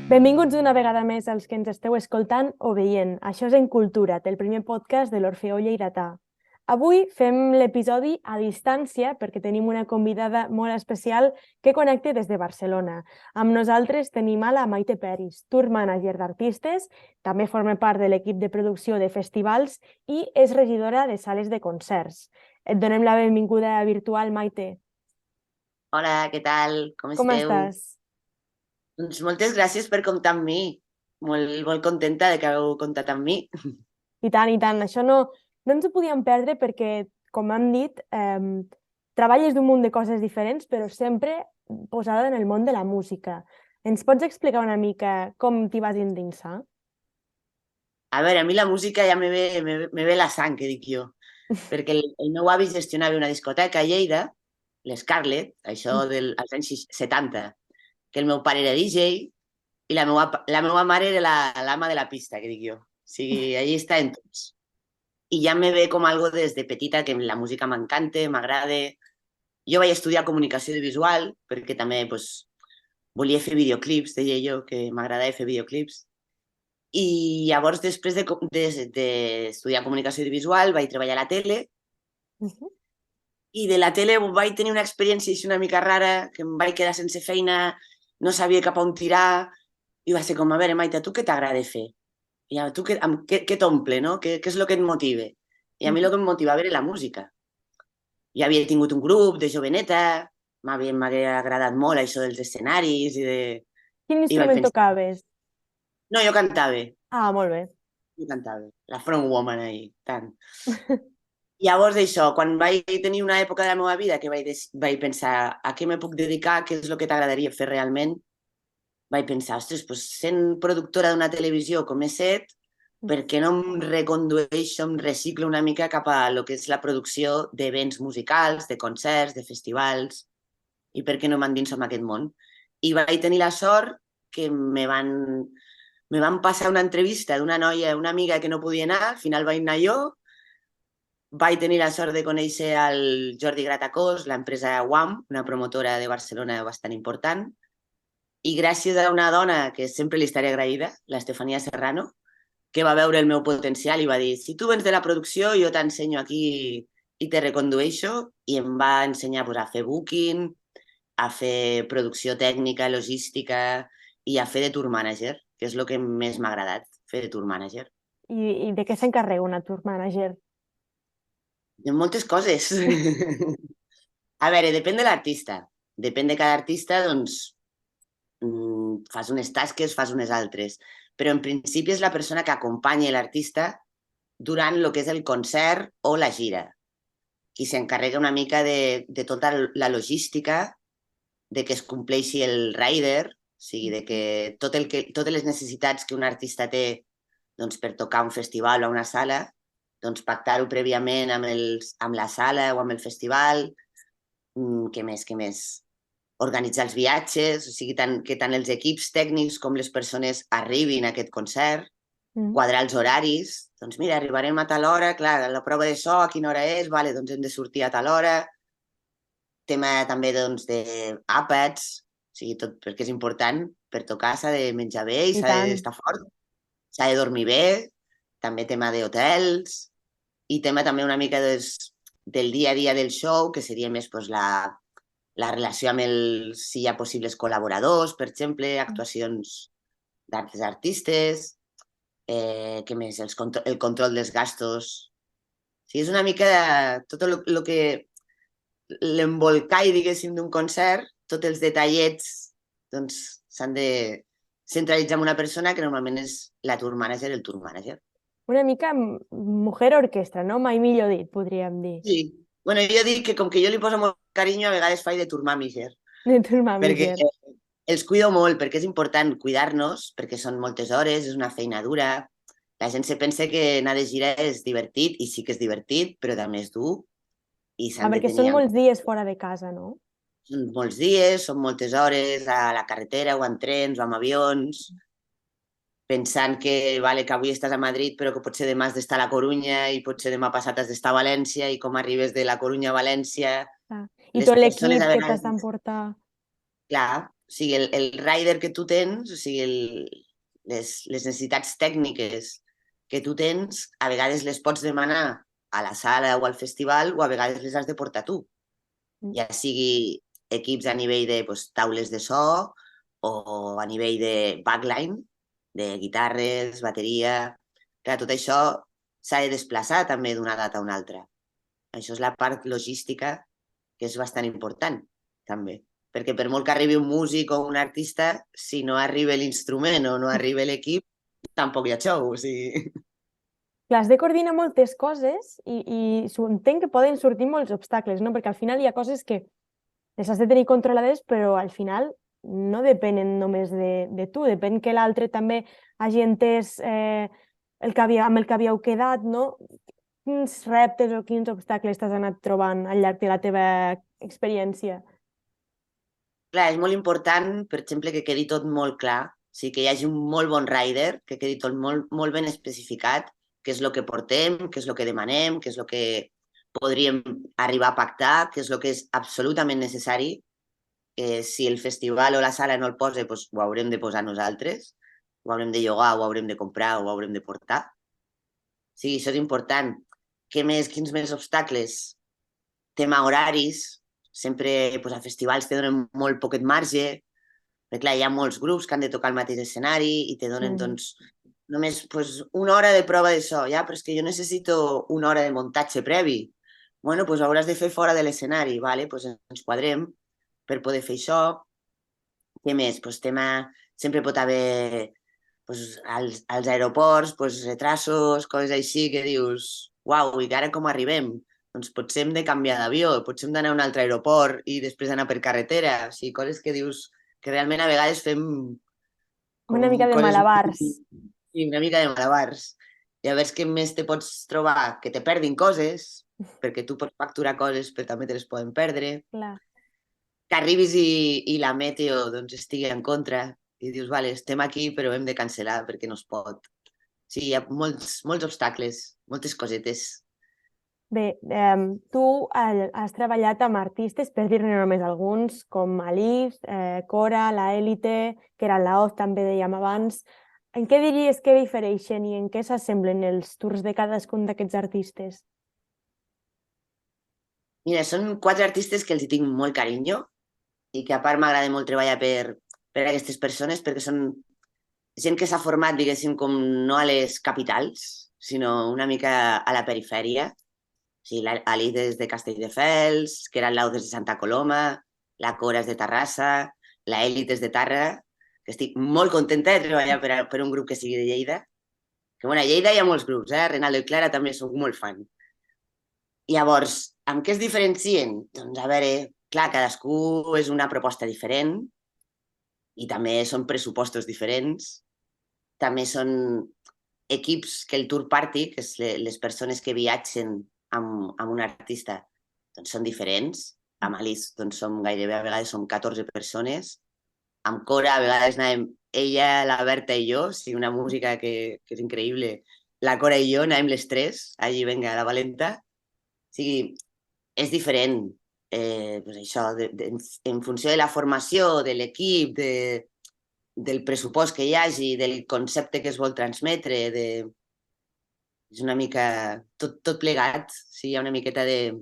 Benvinguts una vegada més als que ens esteu escoltant o veient. Això és En Cultura't, el primer podcast de l'Orfeó Lleidatà. Avui fem l'episodi a distància perquè tenim una convidada molt especial que connecta des de Barcelona. Amb nosaltres tenim a la Maite Peris, tour manager d'artistes, també forma part de l'equip de producció de festivals i és regidora de sales de concerts. Et donem la benvinguda virtual, Maite. Hola, què tal? Com Com esteu? estàs? Doncs moltes gràcies per comptar amb mi. Molt contenta de que hagueu comptat amb mi. I tant, i tant. Això no ens ho podíem perdre perquè, com hem dit, treballes d'un munt de coses diferents, però sempre posada en el món de la música. Ens pots explicar una mica com t'hi vas endinsar? A veure, a mi la música ja me ve la sang, que dic jo, perquè el meu avi gestionava una discoteca a Lleida, l'Scarlet, això als anys 70, que el meu pare era DJ i la meva mare era l'ama de la pista, que dic jo. O sigui, allí està en tots. I ja me ve com algo des de petita que la música m'encanta, m'agrada. Jo vaig estudiar comunicació audiovisual perquè també pues, volia fer videoclips, deia jo, que m'agradava fer videoclips. I llavors, després d'estudiar comunicació audiovisual, vaig treballar a la tele i de la tele vaig tenir una experiència així una mica rara, que em vaig quedar sense feina, no sabia cap a on tirar, i va ser com, a veure, Maite, tu què t'agrada fer? I a tu què t'omple, no? Què és el que et motiva? I a mi el que em motivava era la música. Ja havia tingut un grup de joveneta, m'havia agradat molt això dels escenaris Quin i vaig instrument pensar, tocaves? no, jo cantava, Ah, molt bé. la front woman ahí, tant. Llavors, això, quan vaig tenir una època de la meva vida que vaig pensar a què me puc dedicar, què és el que t'agradaria fer realment, vaig pensar, ostres, doncs sent productora d'una televisió com he set, per què no em recondueixo, em reciclo una mica cap a lo que és la producció d'events musicals, de concerts, de festivals, i per què no m'endinso en aquest món? I vaig tenir la sort que me van passar una entrevista d'una noia, una amiga que no podia anar, al final vaig anar jo, vaig tenir la sort de conèixer el Jordi Gratacós, l'empresa WAM, una promotora de Barcelona bastant important, i gràcies a una dona que sempre li estaré agraïda, l'Estefania Serrano, que va veure el meu potencial i va dir, si tu vens de la producció, jo t'ensenyo aquí i te recondueixo, i em va ensenyar pues, a fer booking, a fer producció tècnica, logística i a fer de tour manager, que és el que més m'ha agradat, fer de tour manager. I de què s'encarrega una tour manager? De moltes coses. A veure, depèn de l'artista. Depèn de cada artista, doncs, fas unes tasques, fas unes altres. Però en principi és la persona que acompanya l'artista durant el que és el concert o la gira. Qui s'encarrega una mica de tota la logística, de que es compleixi el rider, o sigui, de que totes les necessitats que un artista té doncs, per tocar un festival o a una sala, doncs pactar-ho prèviament amb la sala o amb el festival. Què més? Organitzar els viatges, o sigui, que tant els equips tècnics com les persones arribin a aquest concert, quadrar els horaris, doncs mira, arribarem a tal hora, clar, la prova de so, a quina hora és, vale, doncs hem de sortir a tal hora, tema també doncs, d'àpats, o sigui, tot perquè és important, per tocar s'ha de menjar bé i I s'ha tant. d'estar fort, s'ha de dormir bé, també tema d'hotels, i tema també una mica del dia a dia del show, que seria més doncs, la relació amb si hi ha possibles col·laboradors, per exemple, actuacions d'altres artistes, què més? El control dels gastos. O sigui, és una mica tot el que l'embolcall, diguéssim, d'un concert, tots els detallets doncs, s'han de centralitzar en una persona que normalment és la tour manager, el tour manager. Una mica mujer orquestra, no? Mai millor dit, podríem dir. Sí. Bueno, jo dic que com que jo li poso molt carinyo, a vegades faig de tour manager, De tour perquè manager. els cuido molt, perquè és important cuidar-nos, perquè són moltes hores, és una feina dura. La gent se pensa que anar de gira és divertit, i sí que és divertit, però també és dur, i Ah, s'han de perquè tenir són molts dies fora de casa, no? són molts dies, són moltes hores a la carretera o en trens o amb avions, pensant que, vale, que avui estàs a Madrid però que potser demà has d'estar a la Corunya i potser demà passat has d'estar a València i com arribes de la Corunya a València. Ah. I Les tot persones l'equip a que t'has vegades, d'emportar. clar, sigui, el rider que tu tens, o sigui, les necessitats tècniques que tu tens, a vegades les pots demanar a la sala o al festival o a vegades les has de portar tu. Ja sigui equips a nivell de taules de so o a nivell de backline, de guitarres, bateria... Clar, tot això s'ha de desplaçar també d'una data a una altra. Això és la part logística que és bastant important, també. Perquè per molt que arribi un músic o un artista, si no arriba l'instrument o no arriba l'equip, tampoc hi ha show. O sigui... Clar, has de coordinar moltes coses i entenc que poden sortir molts obstacles, no? Perquè al final hi ha coses que les has de tenir controlades, però al final no depenen només de tu, depèn que l'altre també hagi entès amb el que havíeu quedat, no? Quins reptes o quins obstacles t'has anat trobant al llarg de la teva experiència? Clar, és molt important, per exemple, que quedi tot molt clar, o sigui, que hi hagi un molt bon rider, que quedi tot molt ben especificat, què és el que portem, què és el que demanem, què és el que podríem arribar a pactar, què és el que és absolutament necessari, que si el festival o la sala no el posa, doncs ho haurem de posar nosaltres, ho haurem de llogar, ho haurem de comprar, ho haurem de portar. Sí, això és important. Què més? Quins més obstacles? Tema horaris. Sempre doncs, a festivals te donen molt poquet marge, perquè clar, hi ha molts grups que han de tocar el mateix escenari i te donen doncs, només una hora de prova de so, ja, però és que jo necessito una hora de muntatge previ. Bueno, doncs hauràs de fer fora de l'escenari, vale? Doncs ens quadrem per poder fer això. Què més? Doncs sempre pot haver als aeroports retrasos, coses així que dius, uau, i ara com arribem? Doncs potser hem de canviar d'avió, potser hem d'anar a un altre aeroport i després anar per carretera. O sigui, coses que dius que realment a vegades fem Una mica de coses... malabars. Sí, una mica de malabars. I a veure què més te pots trobar, que te perdin coses, perquè tu pots facturar coses però també te les poden perdre. Clar. Que arribis i la meteo doncs, estigui en contra i dius, vale, estem aquí però hem de cancel·lar perquè no es pot. Sí, hi ha molts obstacles, moltes cosetes. Bé, tu has treballat amb artistes, per dir-ne només alguns, com Alif, Cora, La Élite, que era la Oz, també dèiem abans. En què diries que difereixen i en què s'assemblen els tours de cadascun d'aquests artistes? Mira, són 4 artistes que els hi tinc molt carinyo i que a part m'agrada molt treballar per aquestes persones perquè són gent que s'ha format, diguéssim, com no a les capitals, sinó una mica a la perifèria. O sigui, l'Ali des de Castelldefels, que era l'Au des de Santa Coloma, la Cora és de Terrassa, la Elit és de Tàrrega, que estic molt contenta de treballar per un grup que sigui de Lleida. Que, bueno, a Lleida hi ha molts grups, Renaldo i Clara també soc molt fan. Llavors, amb què es diferencien? Doncs, a veure, clar, cadascú és una proposta diferent i també són pressupostos diferents. També són equips que el tour party, que és les persones que viatgen amb un artista, doncs són diferents. Amb Alice doncs som gairebé a vegades som 14 persones. Amb Cora a vegades anàvem ella, la Berta i jo, o sigui, una música que és increïble. La Cora i jo anàvem les tres, allí venga, la Valenta. O sigui, és diferent. Doncs això, en funció de la formació, de l'equip, del pressupost que hi hagi, del concepte que es vol transmetre, és una mica tot plegat. Sí, hi ha una miqueta de...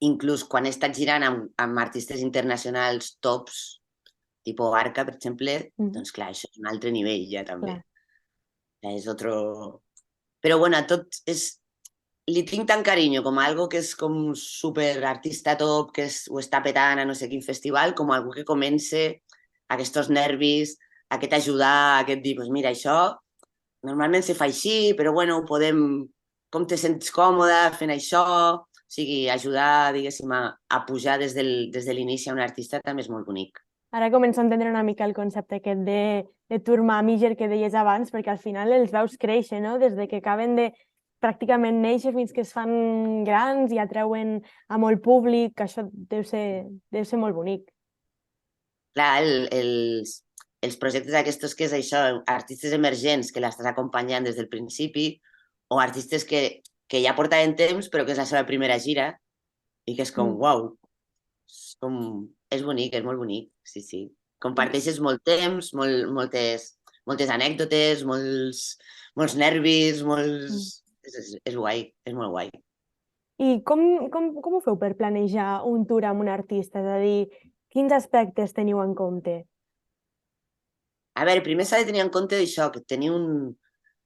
Inclús quan he estat girant amb artistes internacionals tops, tipus Arca, per exemple, doncs clar, això és un altre nivell ja també. Ja és otro... Però bueno, tot és... Li tinc tan carinyo com a algo que és com super artista top, que ho està petant a no sé quin festival, com algú que comence aquests nervis, aquest ajudar, aquest dir, pues mira, això normalment se fa així, però bueno, podem... Com te sents còmode fent això? O sigui, ajudar, diguéssim, a pujar des de l'inici a un artista també és molt bonic. Ara començo a entendre una mica el concepte aquest de tour manager que deies abans, perquè al final els veus créixer, no? Des de que acaben de pràcticament néixer fins que es fan grans i atreuen a molt públic, que això deu ser molt bonic. Clar, els projectes aquests que és això, artistes emergents que l'estàs acompanyant des del principi o artistes que ja portaven temps però que és la seva primera gira i que és com, uau, és bonic, és molt bonic, sí, sí. Comparteixes molt temps, moltes anècdotes, molts nervis, És guai, és molt guai. I com ho feu per planejar un tour amb un artista? És a dir, quins aspectes teniu en compte? A veure, primer s'ha de tenir en compte això, que teniu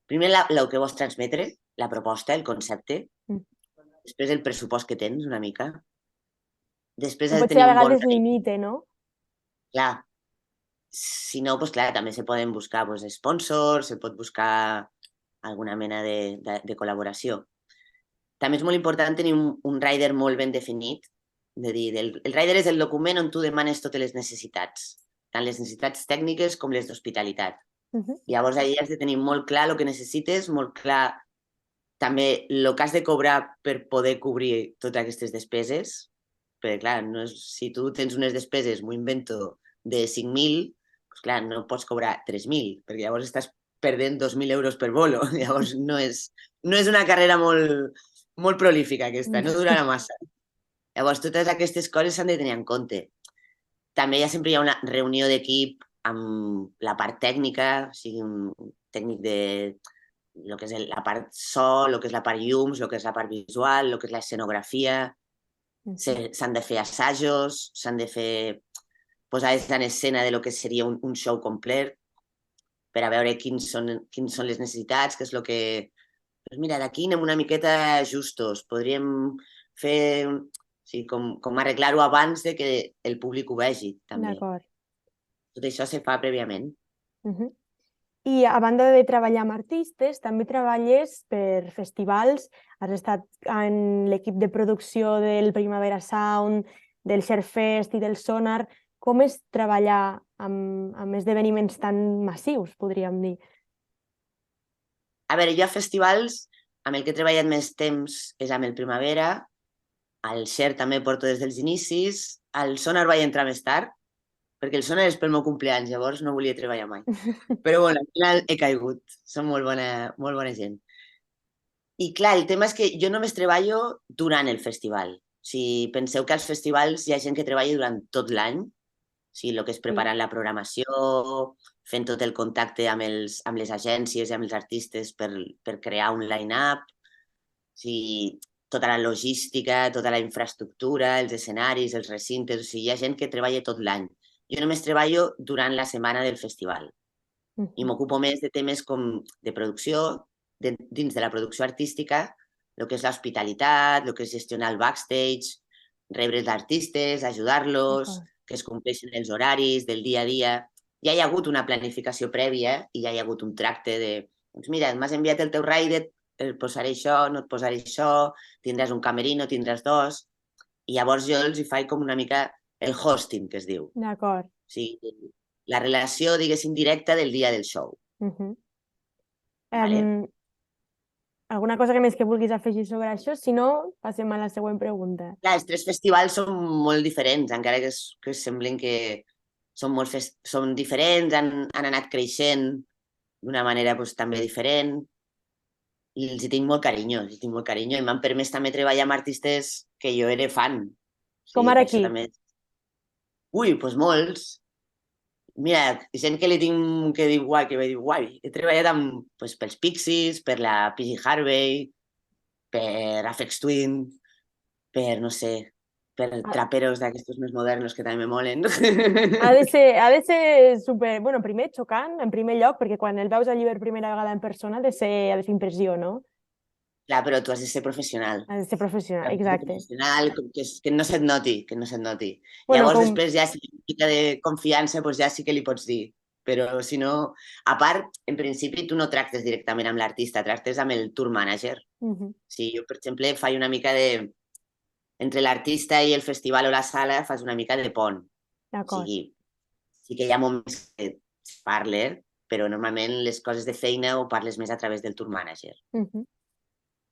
primer el que vols transmetre, la proposta, el concepte, Mm. després el pressupost que tens, una mica. Després Que has de potser tenir a un bon... vegades limite, no? Clar, si no, doncs clar, també se poden buscar sponsors, se pot buscar alguna mena de col·laboració. També és molt important tenir un rider molt ben definit. De dir, el rider és el document on tu demanes totes les necessitats, tant les necessitats tècniques com les d'hospitalitat. Llavors, allà has de tenir molt clar el que necessites, molt clar també el que has de cobrar per poder cobrir totes aquestes despeses, perquè, clar, no és, si tu tens unes despeses, m'ho invento, de 5.000, doncs, clar, no pots cobrar 3.000, perquè llavors estàs perdent 2.000 euros per bolo. Llavors, no és una carrera molt prolífica, aquesta, no durarà massa. Llavors, totes aquestes coses s'han de tenir en compte. També sempre hi ha una reunió d'equip amb la part tècnica, o sigui, un tècnic de el que és la part so, el que és la part llums, el que és la part visual, el que és l'escenografia. S'han de fer assajos, s'han de fer posades en escena de lo que seria un show complet per a veure quins són les necessitats, què és el que... Pues mira, d'aquí anem una miqueta justos. Podríem fer... Sí, com arreglar-ho abans de que el públic ho vegi, també. D'acord. Tot això se fa prèviament. I a banda de treballar amb artistes, també treballes per festivals. Has estat en l'equip de producció del Primavera Sound, del Sharefest i del Sonar. Com és treballar amb esdeveniments tan massius, podríem dir? A veure, jo a festivals, amb el que he treballat més temps és amb el Primavera, al Share també porto des dels inicis, al Sonar vaig entrar més tard, perquè el Sonar és pel meu cumpleaños, llavors no volia treballar mai. Però bueno, al final he caigut, són molt bona gent. I clar, el tema és que jo només treballo durant el festival. Si penseu que als festivals hi ha gent que treballa durant tot l'any, el que és preparant la programació, fent tot el contacte amb les agències i amb els artistes per crear un line-up, tota la logística, tota la infraestructura, els escenaris, els recintes, hi ha gent que treballa tot l'any. Jo només treballo durant la setmana del festival i m'ocupo més de temes com de producció, dins de la producció artística, el que és l'hospitalitat, el que és gestionar el backstage, rebre els artistes, ajudar-los, que es compleixin els horaris del dia a dia. Ja hi ha hagut una planificació prèvia i ja hi ha hagut un tracte de, doncs mira, m'has enviat el teu rider, et posaré això, no et posaré això, tindràs un camerino, tindràs dos, i llavors jo els hi faig com una mica el hosting, que es diu. D'acord. O sigui, la relació, diguéssim, directa del dia del show. Vale? Alguna cosa que més que vulguis afegir sobre això? Si no, passem a la següent pregunta. Clar, els tres festivals són molt diferents, encara que semblen que són diferents, han anat creixent d'una manera també diferent, i els hi tinc molt carinyo, i m'han permès també treballar amb artistes que jo era fan. Com ara qui? També... Ui, doncs molts. Mira, gent que li tinc que dir guai, que va dir guai. He treballat pels Pixies, per la PG Harvey, per Aphex Twin, per, no sé, per traperos d'aquestos més modernos que també me molen. Ha de ser super... Bueno, primer xocant, en primer lloc, perquè quan el veus allí per primera vegada en persona ha de fer impressió, no? Clar, però tu has de ser professional. Has de ser professional, exacte. Professional, que no se't noti, que no se't noti. Bueno, llavors, després, ja si hi ha una mica de confiança, doncs ja sí que li pots dir. Però, si no... A part, en principi, tu no tractes directament amb l'artista, tractes amb el tour manager. Si jo, per exemple, faig una mica de... Entre l'artista i el festival o la sala, fas una mica de pont. D'acord. Sí que hi ha moments que es parla, però normalment les coses de feina ho parles més a través del tour manager.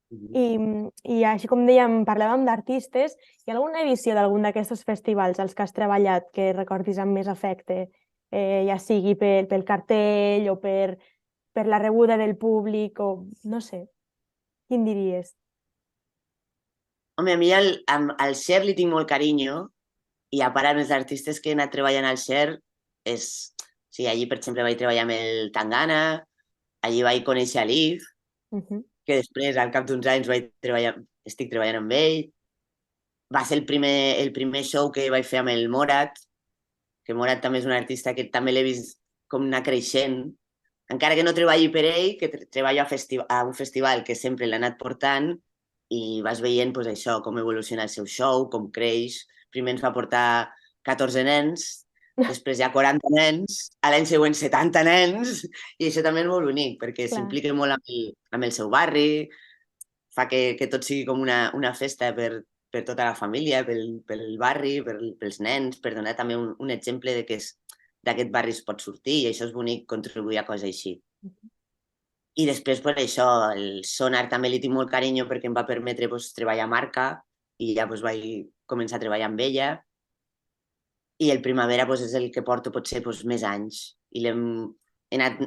I així com dèiem, parlàvem d'artistes. Hi ha alguna edició d'algun d'aquests festivals als que has treballat que recordis amb més afecte? Ja sigui pel cartell o per la rebuda del públic o no sé. Quin diries? Home, a mi al Cher li tinc molt carinyo i a part amb els artistes que he anat treballant al Cher és... Sí, allí, per exemple, vaig treballar amb el Tangana, allí vaig conèixer l'If, que després, al cap d'uns anys, estic treballant amb ell. Va ser el primer show que vaig fer amb el Morat, que Morat també és un artista que també l'he vist com anar creixent, encara que no treballi per ell, que treballo a un festival que sempre l'ha anat portant, i vas veient pues, això, com evoluciona el seu show, com creix. Primer ens va portar 14 nens, després ja 40 nens, a l'any següent 70 nens, i això també és molt bonic, perquè s'implica molt amb el seu barri, fa que tot sigui com una festa per tota la família, pel barri, pels nens, per donar també un exemple de que d'aquest barri es pot sortir, i això és bonic, contribuir a coses així. I després, per això, el Sonar també li tinc molt carinyo perquè em va permetre treballar a marca i ja vaig començar a treballar amb ella. I el Primavera és el que porto potser més anys. I he anat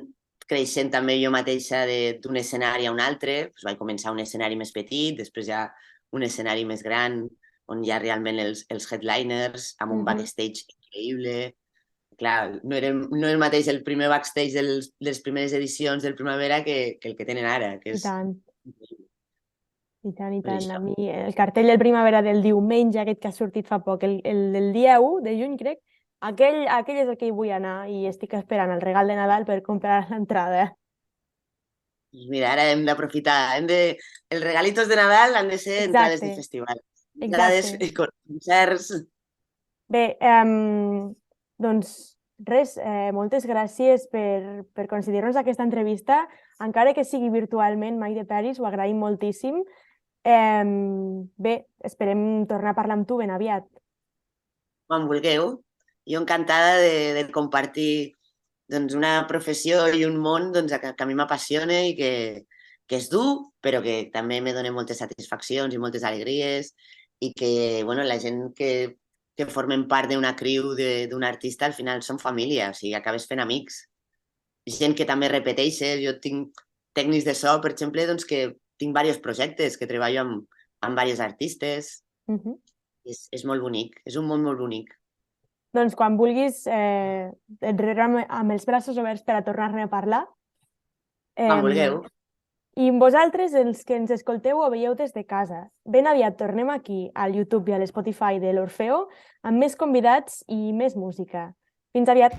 creixent també jo mateixa d'un escenari a un altre. Vaig començar un escenari més petit, després ja un escenari més gran, on hi ha realment els headliners, amb un backstage increïble. Clar, no és el mateix el primer backstage de les primeres edicions del Primavera que el que tenen ara. Que és... I tant. A mi el cartell del Primavera del diumenge, aquest que ha sortit fa poc, el del dia 1 de juny, crec, aquell és el que hi vull anar i estic esperant el regal de Nadal per comprar l'entrada. Mira, ara hem d'aprofitar. Els regalitos de Nadal han de ser entrades de festival. Entrades i concerts. Bé, doncs res, moltes gràcies per concedir-nos aquesta entrevista. Encara que sigui virtualment, Mike de Paris, ho agraïm moltíssim. Bé, esperem tornar a parlar amb tu ben aviat. Quan vulgueu. Jo encantada de compartir una professió i un món que a mi m'apassiona i que és dur, però que també me dona moltes satisfaccions i moltes alegries, i que la gent que formen part d'una crew d'un artista al final són família, o sigui, acabes fent amics. Gent que també repeteixes. Jo tinc tècnics de so, per exemple, que tinc diversos projectes, que treballo amb diversos artistes. És molt bonic, és un món molt bonic. Doncs quan vulguis, et rebrem amb els braços oberts per a tornar-ne a parlar. Quan vulgueu. I vosaltres, els que ens escolteu o veieu des de casa, ben aviat tornem aquí al YouTube i a l'Spotify de l'Orfeo amb més convidats i més música. Fins aviat!